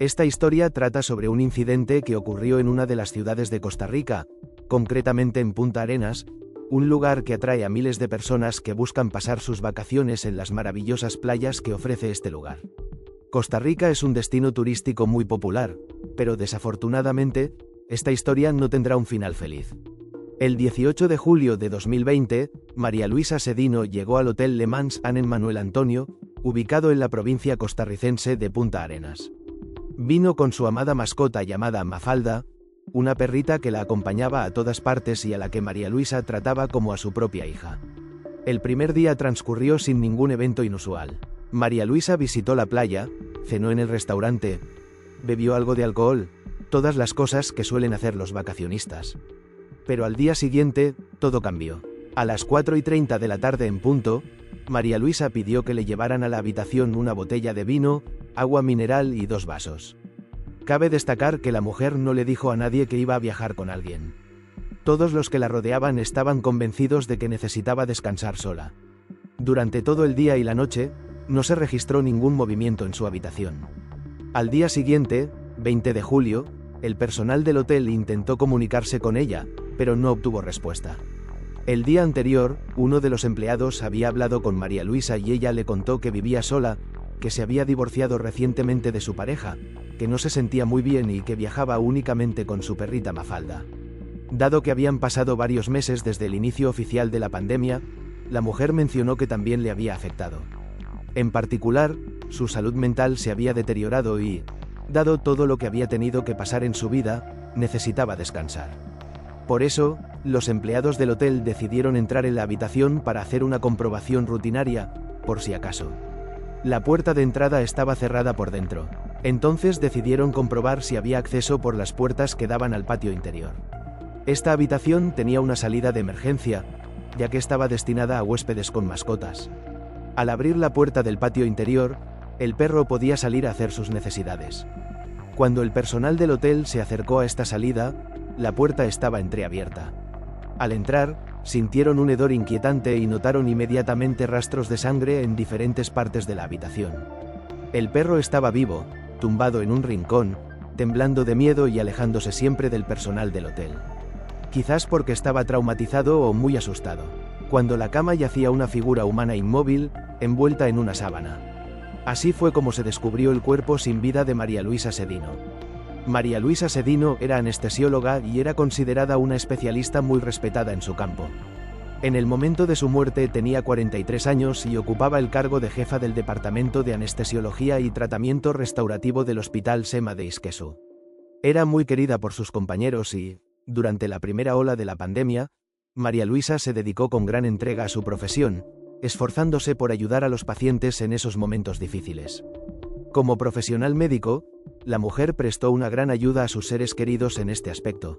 Esta historia trata sobre un incidente que ocurrió en una de las ciudades de Costa Rica, concretamente en Punta Arenas, un lugar que atrae a miles de personas que buscan pasar sus vacaciones en las maravillosas playas que ofrece este lugar. Costa Rica es un destino turístico muy popular, pero desafortunadamente, esta historia no tendrá un final feliz. El 18 de julio de 2020, María Luisa Sedino llegó al Hotel Le Mans Inn en Manuel Antonio, ubicado en la provincia costarricense de Punta Arenas. Vino con su amada mascota llamada Mafalda, una perrita que la acompañaba a todas partes y a la que María Luisa trataba como a su propia hija. El primer día transcurrió sin ningún evento inusual. María Luisa visitó la playa, cenó en el restaurante, bebió algo de alcohol, todas las cosas que suelen hacer los vacacionistas. Pero al día siguiente, todo cambió. A las 4:30 de la tarde en punto, María Luisa pidió que le llevaran a la habitación una botella de vino, agua mineral y 2 vasos. Cabe destacar que la mujer no le dijo a nadie que iba a viajar con alguien. Todos los que la rodeaban estaban convencidos de que necesitaba descansar sola. Durante todo el día y la noche, no se registró ningún movimiento en su habitación. Al día siguiente, 20 de julio, el personal del hotel intentó comunicarse con ella, pero no obtuvo respuesta. El día anterior, uno de los empleados había hablado con María Luisa y ella le contó que vivía sola, que se había divorciado recientemente de su pareja, que no se sentía muy bien y que viajaba únicamente con su perrita Mafalda. Dado que habían pasado varios meses desde el inicio oficial de la pandemia, la mujer mencionó que también le había afectado. En particular, su salud mental se había deteriorado y, dado todo lo que había tenido que pasar en su vida, necesitaba descansar. Por eso, los empleados del hotel decidieron entrar en la habitación para hacer una comprobación rutinaria, por si acaso. La puerta de entrada estaba cerrada por dentro. Entonces decidieron comprobar si había acceso por las puertas que daban al patio interior. Esta habitación tenía una salida de emergencia, ya que estaba destinada a huéspedes con mascotas. Al abrir la puerta del patio interior, el perro podía salir a hacer sus necesidades. Cuando el personal del hotel se acercó a esta salida, la puerta estaba entreabierta. Al entrar, sintieron un hedor inquietante y notaron inmediatamente rastros de sangre en diferentes partes de la habitación. El perro estaba vivo, tumbado en un rincón, temblando de miedo y alejándose siempre del personal del hotel. Quizás porque estaba traumatizado o muy asustado. Cuando la cama yacía una figura humana inmóvil, envuelta en una sábana. Así fue como se descubrió el cuerpo sin vida de María Luisa Sedino. María Luisa Sedino era anestesióloga y era considerada una especialista muy respetada en su campo. En el momento de su muerte tenía 43 años y ocupaba el cargo de jefa del Departamento de Anestesiología y Tratamiento Restaurativo del Hospital SEMA de Esqueso. Era muy querida por sus compañeros y, durante la primera ola de la pandemia, María Luisa se dedicó con gran entrega a su profesión, esforzándose por ayudar a los pacientes en esos momentos difíciles. Como profesional médico, la mujer prestó una gran ayuda a sus seres queridos en este aspecto.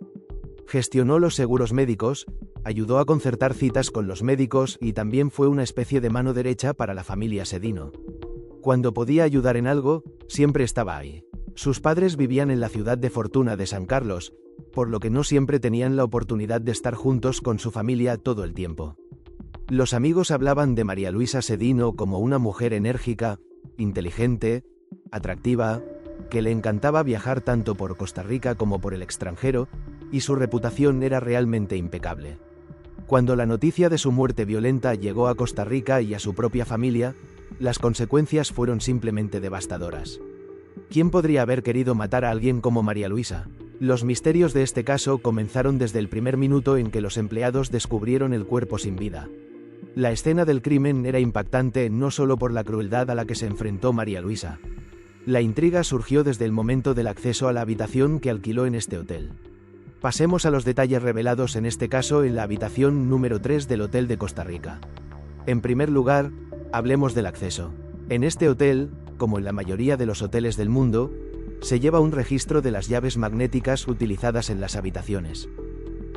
Gestionó los seguros médicos, ayudó a concertar citas con los médicos y también fue una especie de mano derecha para la familia Sedino. Cuando podía ayudar en algo, siempre estaba ahí. Sus padres vivían en la ciudad de Fortuna de San Carlos, por lo que no siempre tenían la oportunidad de estar juntos con su familia todo el tiempo. Los amigos hablaban de María Luisa Sedino como una mujer enérgica, inteligente, atractiva, que le encantaba viajar tanto por Costa Rica como por el extranjero, y su reputación era realmente impecable. Cuando la noticia de su muerte violenta llegó a Costa Rica y a su propia familia, las consecuencias fueron simplemente devastadoras. ¿Quién podría haber querido matar a alguien como María Luisa? Los misterios de este caso comenzaron desde el primer minuto en que los empleados descubrieron el cuerpo sin vida. La escena del crimen era impactante no solo por la crueldad a la que se enfrentó María Luisa. La intriga surgió desde el momento del acceso a la habitación que alquiló en este hotel. Pasemos a los detalles revelados en este caso en la habitación número 3 del Hotel de Costa Rica. En primer lugar, hablemos del acceso. En este hotel, como en la mayoría de los hoteles del mundo, se lleva un registro de las llaves magnéticas utilizadas en las habitaciones.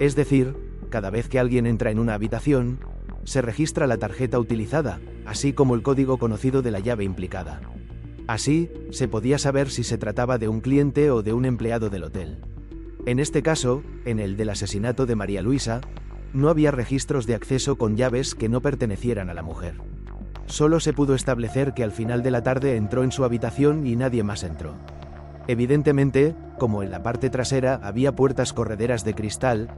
Es decir, cada vez que alguien entra en una habitación, se registra la tarjeta utilizada, así como el código conocido de la llave implicada. Así, se podía saber si se trataba de un cliente o de un empleado del hotel. En este caso, en el del asesinato de María Luisa, no había registros de acceso con llaves que no pertenecieran a la mujer. Solo se pudo establecer que al final de la tarde entró en su habitación y nadie más entró. Evidentemente, como en la parte trasera había puertas correderas de cristal,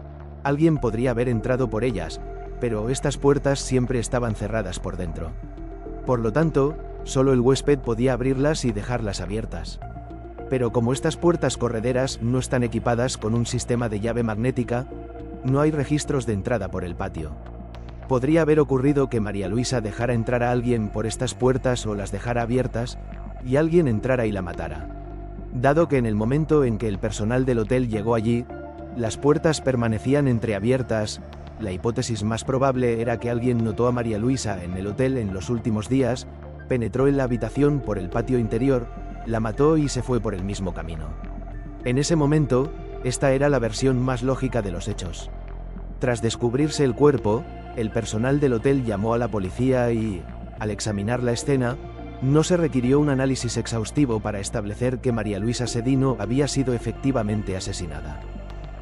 alguien podría haber entrado por ellas, pero estas puertas siempre estaban cerradas por dentro. Por lo tanto, solo el huésped podía abrirlas y dejarlas abiertas. Pero como estas puertas correderas no están equipadas con un sistema de llave magnética, no hay registros de entrada por el patio. Podría haber ocurrido que María Luisa dejara entrar a alguien por estas puertas o las dejara abiertas, y alguien entrara y la matara. Dado que en el momento en que el personal del hotel llegó allí, las puertas permanecían entreabiertas, la hipótesis más probable era que alguien notó a María Luisa en el hotel en los últimos días, penetró en la habitación por el patio interior, la mató y se fue por el mismo camino. En ese momento, esta era la versión más lógica de los hechos. Tras descubrirse el cuerpo, el personal del hotel llamó a la policía y, al examinar la escena, no se requirió un análisis exhaustivo para establecer que María Luisa Sedino había sido efectivamente asesinada.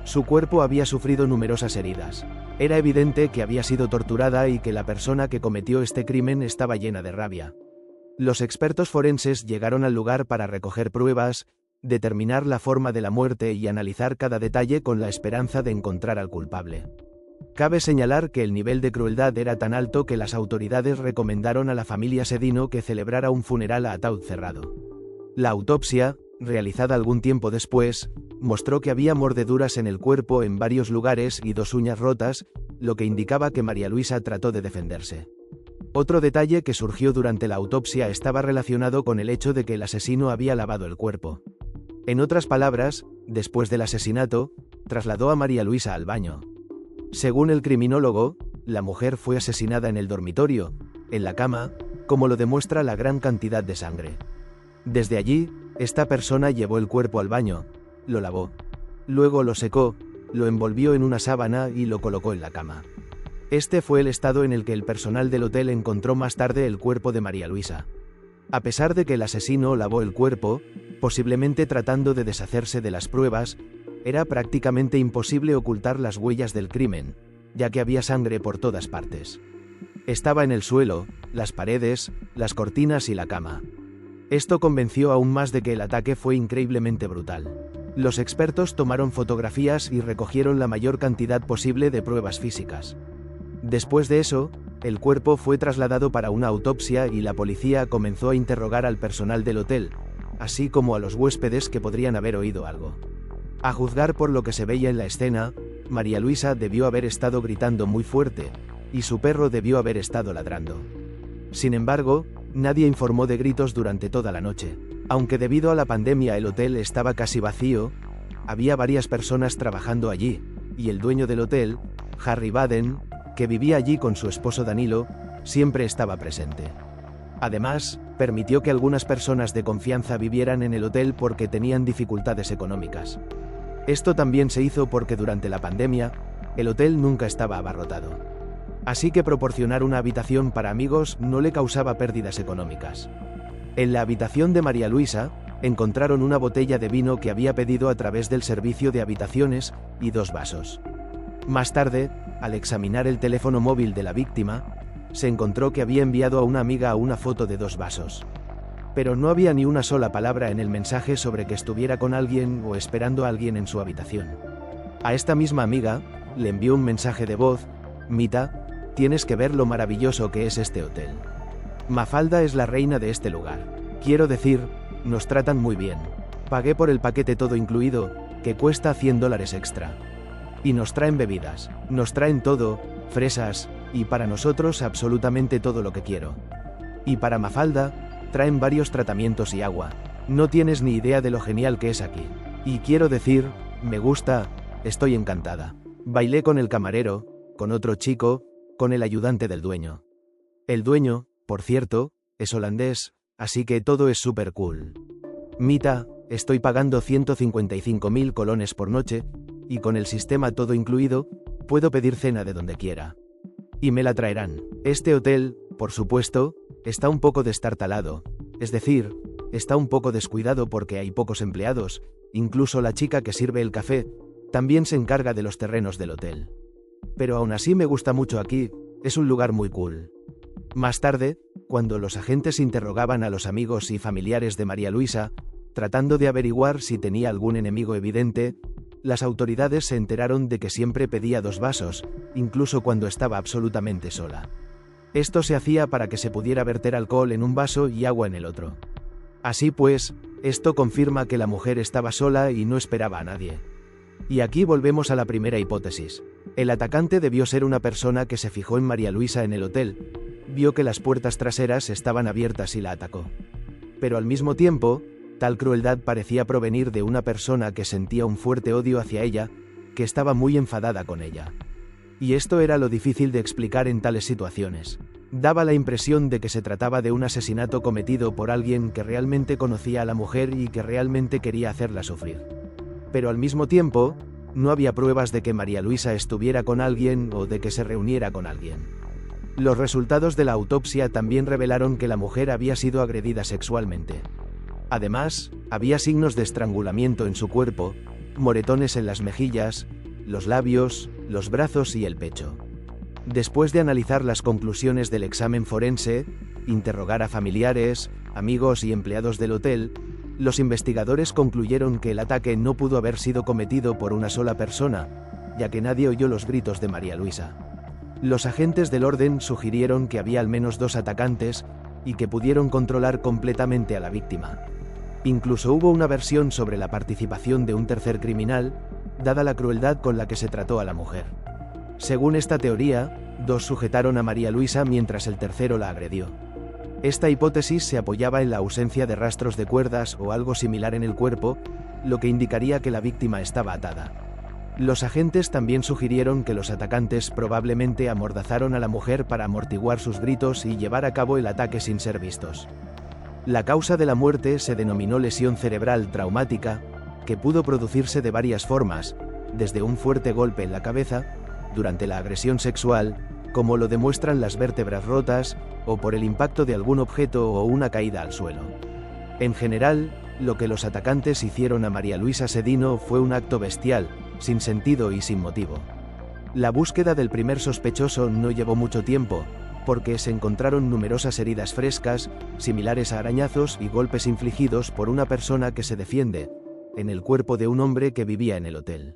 Su cuerpo había sufrido numerosas heridas. Era evidente que había sido torturada y que la persona que cometió este crimen estaba llena de rabia. Los expertos forenses llegaron al lugar para recoger pruebas, determinar la forma de la muerte y analizar cada detalle con la esperanza de encontrar al culpable. Cabe señalar que el nivel de crueldad era tan alto que las autoridades recomendaron a la familia Sedino que celebrara un funeral a ataúd cerrado. La autopsia, realizada algún tiempo después, mostró que había mordeduras en el cuerpo en varios lugares y 2 uñas rotas, lo que indicaba que María Luisa trató de defenderse. Otro detalle que surgió durante la autopsia estaba relacionado con el hecho de que el asesino había lavado el cuerpo. En otras palabras, después del asesinato, trasladó a María Luisa al baño. Según el criminólogo, la mujer fue asesinada en el dormitorio, en la cama, como lo demuestra la gran cantidad de sangre. Desde allí, esta persona llevó el cuerpo al baño, lo lavó. Luego lo secó, lo envolvió en una sábana y lo colocó en la cama. Este fue el estado en el que el personal del hotel encontró más tarde el cuerpo de María Luisa. A pesar de que el asesino lavó el cuerpo, posiblemente tratando de deshacerse de las pruebas, era prácticamente imposible ocultar las huellas del crimen, ya que había sangre por todas partes. Estaba en el suelo, las paredes, las cortinas y la cama. Esto convenció aún más de que el ataque fue increíblemente brutal. Los expertos tomaron fotografías y recogieron la mayor cantidad posible de pruebas físicas. Después de eso, el cuerpo fue trasladado para una autopsia y la policía comenzó a interrogar al personal del hotel, así como a los huéspedes que podrían haber oído algo. A juzgar por lo que se veía en la escena, María Luisa debió haber estado gritando muy fuerte, y su perro debió haber estado ladrando. Sin embargo, nadie informó de gritos durante toda la noche. Aunque debido a la pandemia el hotel estaba casi vacío, había varias personas trabajando allí, y el dueño del hotel, Harry Baden, que vivía allí con su esposo Danilo, siempre estaba presente. Además, permitió que algunas personas de confianza vivieran en el hotel porque tenían dificultades económicas. Esto también se hizo porque durante la pandemia, el hotel nunca estaba abarrotado. Así que proporcionar una habitación para amigos no le causaba pérdidas económicas. En la habitación de María Luisa, encontraron una botella de vino que había pedido a través del servicio de habitaciones y 2 vasos. Más tarde, al examinar el teléfono móvil de la víctima, se encontró que había enviado a una amiga una foto de 2 vasos. Pero no había ni una sola palabra en el mensaje sobre que estuviera con alguien o esperando a alguien en su habitación. A esta misma amiga, le envió un mensaje de voz: Mita, tienes que ver lo maravilloso que es este hotel. Mafalda es la reina de este lugar. Quiero decir, nos tratan muy bien. Pagué por el paquete todo incluido, que cuesta $100 extra. Y nos traen bebidas, nos traen todo, fresas, y para nosotros absolutamente todo lo que quiero. Y para Mafalda, traen varios tratamientos y agua. No tienes ni idea de lo genial que es aquí. Y quiero decir, me gusta, estoy encantada. Bailé con el camarero, con otro chico, con el ayudante del dueño. El dueño, por cierto, es holandés, así que todo es súper cool. Mita, estoy pagando 155.000 colones por noche, y con el sistema todo incluido, puedo pedir cena de donde quiera. Y me la traerán. Este hotel, por supuesto, está un poco destartalado, es decir, está un poco descuidado porque hay pocos empleados, incluso la chica que sirve el café, también se encarga de los terrenos del hotel. Pero aún así me gusta mucho aquí, es un lugar muy cool. Más tarde, cuando los agentes interrogaban a los amigos y familiares de María Luisa, Tratando de averiguar si tenía algún enemigo evidente, las autoridades se enteraron de que siempre pedía 2 vasos, incluso cuando estaba absolutamente sola. Esto se hacía para que se pudiera verter alcohol en un vaso y agua en el otro. Así pues, esto confirma que la mujer estaba sola y no esperaba a nadie. Y aquí volvemos a la primera hipótesis. El atacante debió ser una persona que se fijó en María Luisa en el hotel, vio que las puertas traseras estaban abiertas y la atacó. Pero al mismo tiempo, tal crueldad parecía provenir de una persona que sentía un fuerte odio hacia ella, que estaba muy enfadada con ella. Y esto era lo difícil de explicar en tales situaciones. Daba la impresión de que se trataba de un asesinato cometido por alguien que realmente conocía a la mujer y que realmente quería hacerla sufrir. Pero al mismo tiempo, no había pruebas de que María Luisa estuviera con alguien o de que se reuniera con alguien. Los resultados de la autopsia también revelaron que la mujer había sido agredida sexualmente. Además, había signos de estrangulamiento en su cuerpo, moretones en las mejillas, los labios, los brazos y el pecho. Después de analizar las conclusiones del examen forense, interrogar a familiares, amigos y empleados del hotel, los investigadores concluyeron que el ataque no pudo haber sido cometido por una sola persona, ya que nadie oyó los gritos de María Luisa. Los agentes del orden sugirieron que había al menos 2 atacantes y que pudieron controlar completamente a la víctima. Incluso hubo una versión sobre la participación de un tercer criminal, dada la crueldad con la que se trató a la mujer. Según esta teoría, 2 sujetaron a María Luisa mientras el tercero la agredió. Esta hipótesis se apoyaba en la ausencia de rastros de cuerdas o algo similar en el cuerpo, lo que indicaría que la víctima estaba atada. Los agentes también sugirieron que los atacantes probablemente amordazaron a la mujer para amortiguar sus gritos y llevar a cabo el ataque sin ser vistos. La causa de la muerte se denominó lesión cerebral traumática, que pudo producirse de varias formas, desde un fuerte golpe en la cabeza, durante la agresión sexual, como lo demuestran las vértebras rotas, o por el impacto de algún objeto o una caída al suelo. En general, lo que los atacantes hicieron a María Luisa Sedino fue un acto bestial, sin sentido y sin motivo. La búsqueda del primer sospechoso no llevó mucho tiempo, porque se encontraron numerosas heridas frescas, similares a arañazos y golpes infligidos por una persona que se defiende, en el cuerpo de un hombre que vivía en el hotel.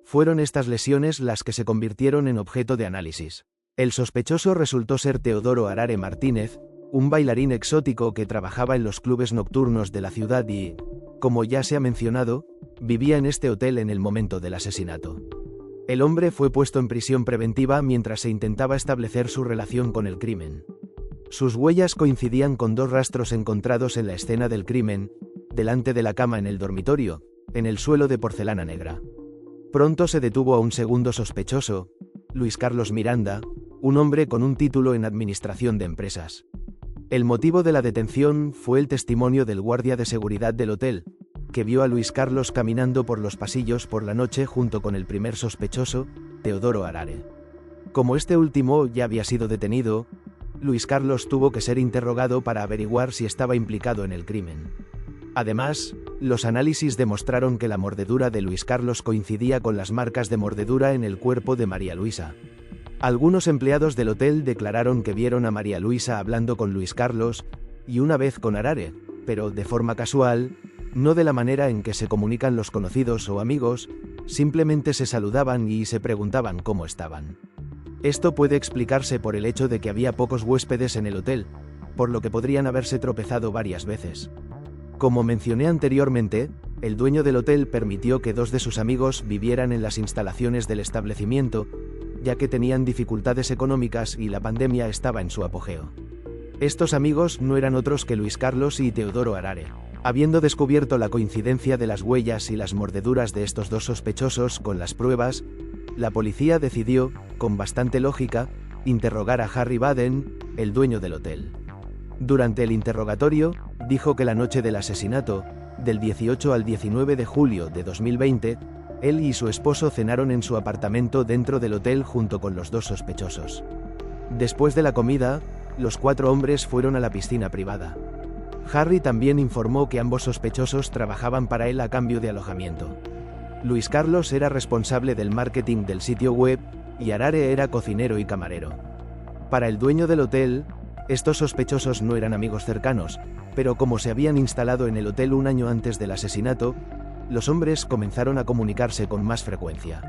Fueron estas lesiones las que se convirtieron en objeto de análisis. El sospechoso resultó ser Teodoro Arare Martínez, un bailarín exótico que trabajaba en los clubes nocturnos de la ciudad y, como ya se ha mencionado, vivía en este hotel en el momento del asesinato. El hombre fue puesto en prisión preventiva mientras se intentaba establecer su relación con el crimen. Sus huellas coincidían con 2 rastros encontrados en la escena del crimen, delante de la cama en el dormitorio, en el suelo de porcelana negra. Pronto se detuvo a un segundo sospechoso, Luis Carlos Miranda, un hombre con un título en administración de empresas. El motivo de la detención fue el testimonio del guardia de seguridad del hotel, que vio a Luis Carlos caminando por los pasillos por la noche junto con el primer sospechoso, Teodoro Arare. Como este último ya había sido detenido, Luis Carlos tuvo que ser interrogado para averiguar si estaba implicado en el crimen. Además, los análisis demostraron que la mordedura de Luis Carlos coincidía con las marcas de mordedura en el cuerpo de María Luisa. Algunos empleados del hotel declararon que vieron a María Luisa hablando con Luis Carlos, y una vez con Arare, pero de forma casual, no de la manera en que se comunican los conocidos o amigos, simplemente se saludaban y se preguntaban cómo estaban. Esto puede explicarse por el hecho de que había pocos huéspedes en el hotel, por lo que podrían haberse tropezado varias veces. Como mencioné anteriormente, el dueño del hotel permitió que 2 de sus amigos vivieran en las instalaciones del establecimiento, ya que tenían dificultades económicas y la pandemia estaba en su apogeo. Estos amigos no eran otros que Luis Carlos y Teodoro Arare. Habiendo descubierto la coincidencia de las huellas y las mordeduras de estos 2 sospechosos con las pruebas, la policía decidió, con bastante lógica, interrogar a Harry Baden, el dueño del hotel. Durante el interrogatorio, dijo que la noche del asesinato, del 18 al 19 de julio de 2020, él y su esposo cenaron en su apartamento dentro del hotel junto con los 2 sospechosos. Después de la comida, los 4 hombres fueron a la piscina privada. Harry también informó que ambos sospechosos trabajaban para él a cambio de alojamiento. Luis Carlos era responsable del marketing del sitio web y Arare era cocinero y camarero. Para el dueño del hotel, Estos sospechosos no eran amigos cercanos, pero como se habían instalado en el hotel un año antes del asesinato, los hombres comenzaron a comunicarse con más frecuencia.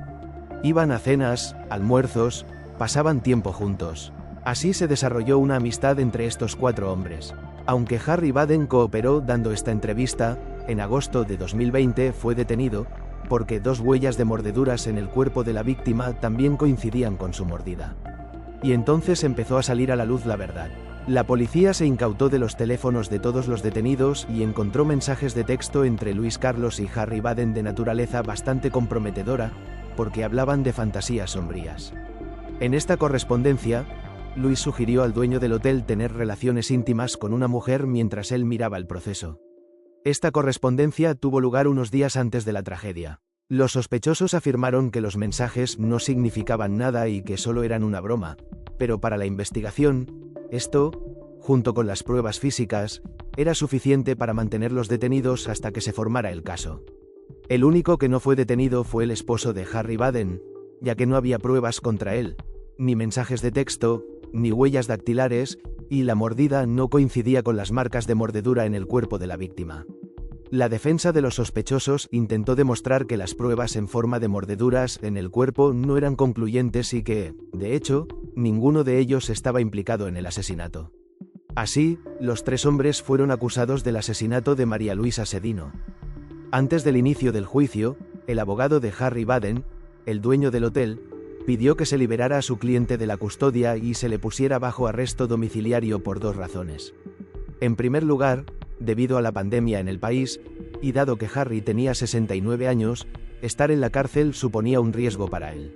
Iban a cenas, almuerzos, pasaban tiempo juntos. Así se desarrolló una amistad entre estos 4 hombres. Aunque Harry Baden cooperó dando esta entrevista, en agosto de 2020 fue detenido, porque 2 huellas de mordeduras en el cuerpo de la víctima también coincidían con su mordida. Y entonces empezó a salir a la luz la verdad. La policía se incautó de los teléfonos de todos los detenidos y encontró mensajes de texto entre Luis Carlos y Harry Baden de naturaleza bastante comprometedora, porque hablaban de fantasías sombrías. En esta correspondencia, Luis sugirió al dueño del hotel tener relaciones íntimas con una mujer mientras él miraba el proceso. Esta correspondencia tuvo lugar unos días antes de la tragedia. Los sospechosos afirmaron que los mensajes no significaban nada y que solo eran una broma, pero para la investigación, esto, junto con las pruebas físicas, era suficiente para mantenerlos detenidos hasta que se formara el caso. El único que no fue detenido fue el esposo de Harry Baden, ya que no había pruebas contra él, ni mensajes de texto, ni huellas dactilares, y la mordida no coincidía con las marcas de mordedura en el cuerpo de la víctima. La defensa de los sospechosos intentó demostrar que las pruebas en forma de mordeduras en el cuerpo no eran concluyentes y que, de hecho, ninguno de ellos estaba implicado en el asesinato. Así, los 3 hombres fueron acusados del asesinato de María Luisa Sedino. Antes del inicio del juicio, el abogado de Harry Baden, el dueño del hotel, pidió que se liberara a su cliente de la custodia y se le pusiera bajo arresto domiciliario por 2 razones. En primer lugar, debido a la pandemia en el país, y dado que Harry tenía 69 años, estar en la cárcel suponía un riesgo para él.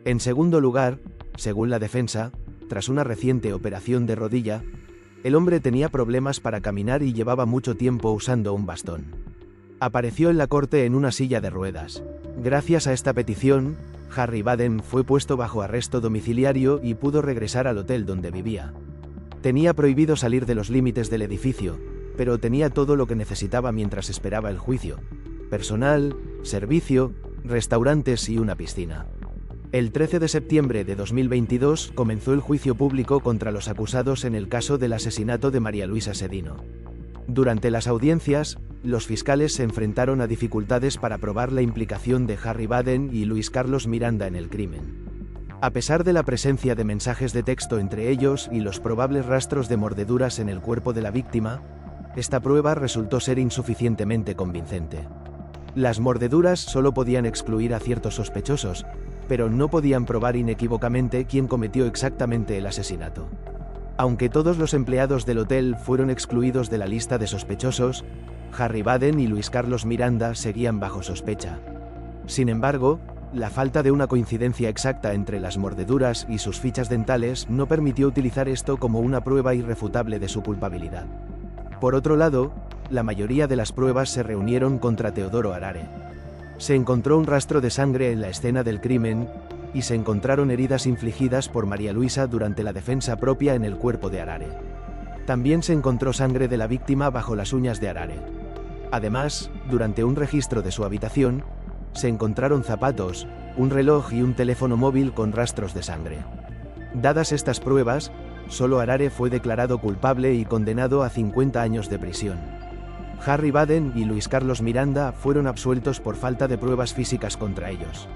En segundo lugar, según la defensa, tras una reciente operación de rodilla, el hombre tenía problemas para caminar y llevaba mucho tiempo usando un bastón. Apareció en la corte en una silla de ruedas. Gracias a esta petición, Harry Baden fue puesto bajo arresto domiciliario y pudo regresar al hotel donde vivía. Tenía prohibido salir de los límites del edificio, pero tenía todo lo que necesitaba mientras esperaba el juicio: personal, servicio, restaurantes y una piscina. El 13 de septiembre de 2022 comenzó el juicio público contra los acusados en el caso del asesinato de María Luisa Sedino. Durante las audiencias, los fiscales se enfrentaron a dificultades para probar la implicación de Harry Baden y Luis Carlos Miranda en el crimen. A pesar de la presencia de mensajes de texto entre ellos y los probables rastros de mordeduras en el cuerpo de la víctima, esta prueba resultó ser insuficientemente convincente. Las mordeduras solo podían excluir a ciertos sospechosos, pero no podían probar inequívocamente quién cometió exactamente el asesinato. Aunque todos los empleados del hotel fueron excluidos de la lista de sospechosos, Harry Baden y Luis Carlos Miranda seguían bajo sospecha. Sin embargo, la falta de una coincidencia exacta entre las mordeduras y sus fichas dentales no permitió utilizar esto como una prueba irrefutable de su culpabilidad. Por otro lado, la mayoría de las pruebas se reunieron contra Teodoro Arare. Se encontró un rastro de sangre en la escena del crimen, y se encontraron heridas infligidas por María Luisa durante la defensa propia en el cuerpo de Arare. También se encontró sangre de la víctima bajo las uñas de Arare. Además, durante un registro de su habitación, se encontraron zapatos, un reloj y un teléfono móvil con rastros de sangre. Dadas estas pruebas, solo Arare fue declarado culpable y condenado a 50 años de prisión. Harry Baden y Luis Carlos Miranda fueron absueltos por falta de pruebas físicas contra ellos.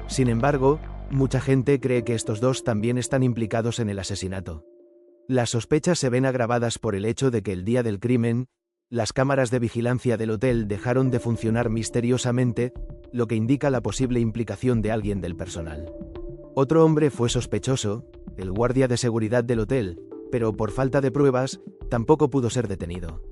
Sin embargo, mucha gente cree que estos 2 también están implicados en el asesinato. Las sospechas se ven agravadas por el hecho de que el día del crimen, las cámaras de vigilancia del hotel dejaron de funcionar misteriosamente, lo que indica la posible implicación de alguien del personal. Otro hombre fue sospechoso, el guardia de seguridad del hotel, pero por falta de pruebas, tampoco pudo ser detenido.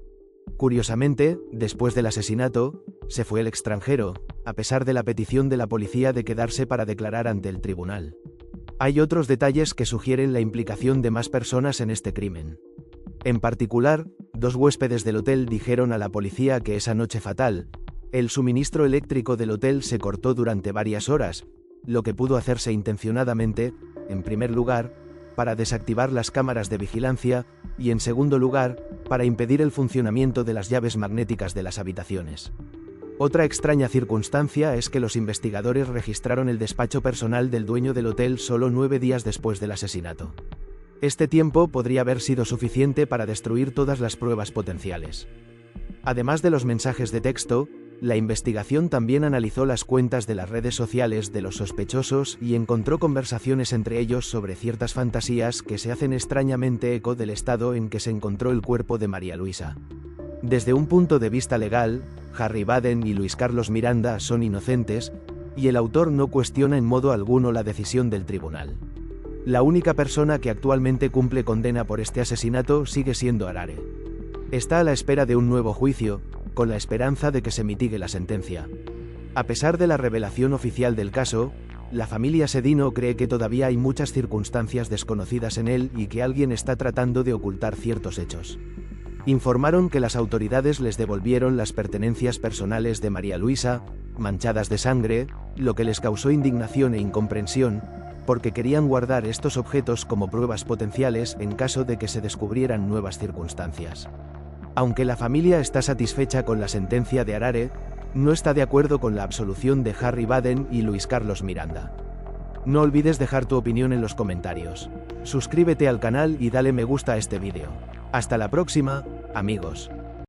Curiosamente, después del asesinato, se fue al extranjero, a pesar de la petición de la policía de quedarse para declarar ante el tribunal. Hay otros detalles que sugieren la implicación de más personas en este crimen. En particular, 2 huéspedes del hotel dijeron a la policía que esa noche fatal, el suministro eléctrico del hotel se cortó durante varias horas, lo que pudo hacerse intencionadamente, en primer lugar, para desactivar las cámaras de vigilancia, y en segundo lugar, para impedir el funcionamiento de las llaves magnéticas de las habitaciones. Otra extraña circunstancia es que los investigadores registraron el despacho personal del dueño del hotel solo 9 días después del asesinato. Este tiempo podría haber sido suficiente para destruir todas las pruebas potenciales. Además de los mensajes de texto, la investigación también analizó las cuentas de las redes sociales de los sospechosos y encontró conversaciones entre ellos sobre ciertas fantasías que se hacen extrañamente eco del estado en que se encontró el cuerpo de María Luisa. Desde un punto de vista legal, Harry Baden y Luis Carlos Miranda son inocentes, y el autor no cuestiona en modo alguno la decisión del tribunal. La única persona que actualmente cumple condena por este asesinato sigue siendo Harare. Está a la espera de un nuevo juicio, con la esperanza de que se mitigue la sentencia. A pesar de la revelación oficial del caso, la familia Sedino cree que todavía hay muchas circunstancias desconocidas en él y que alguien está tratando de ocultar ciertos hechos. Informaron que las autoridades les devolvieron las pertenencias personales de María Luisa, manchadas de sangre, lo que les causó indignación e incomprensión, porque querían guardar estos objetos como pruebas potenciales en caso de que se descubrieran nuevas circunstancias. Aunque la familia está satisfecha con la sentencia de Harare, no está de acuerdo con la absolución de Harry Baden y Luis Carlos Miranda. No olvides dejar tu opinión en los comentarios. Suscríbete al canal y dale me gusta a este vídeo. Hasta la próxima, amigos.